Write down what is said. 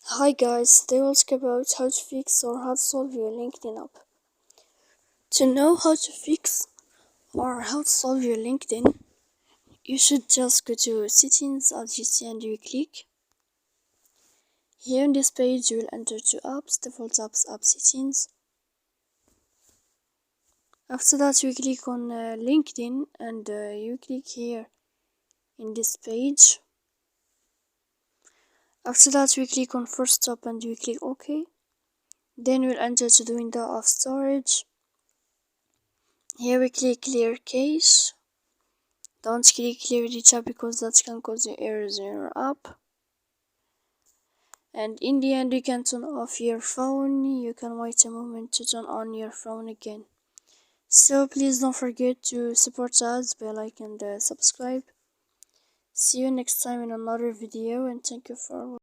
Hi guys, today we'll talk about how to fix or how to solve your LinkedIn app. To know how to fix or how to solve your LinkedIn, you should just go to settings as you see and you click. Here on this page you will enter to apps, default apps, app settings. After that you click on LinkedIn and you click here in this page. After that we click on first stop and we click OK. Then we'll enter to the window of storage. Here we click clear cache. Don't click clear data because that can cause you errors in your app. And in the end you can turn off your phone. You can wait a moment to turn on your phone again. So please don't forget to support us by like and subscribe. See you next time in another video and thank you for watching.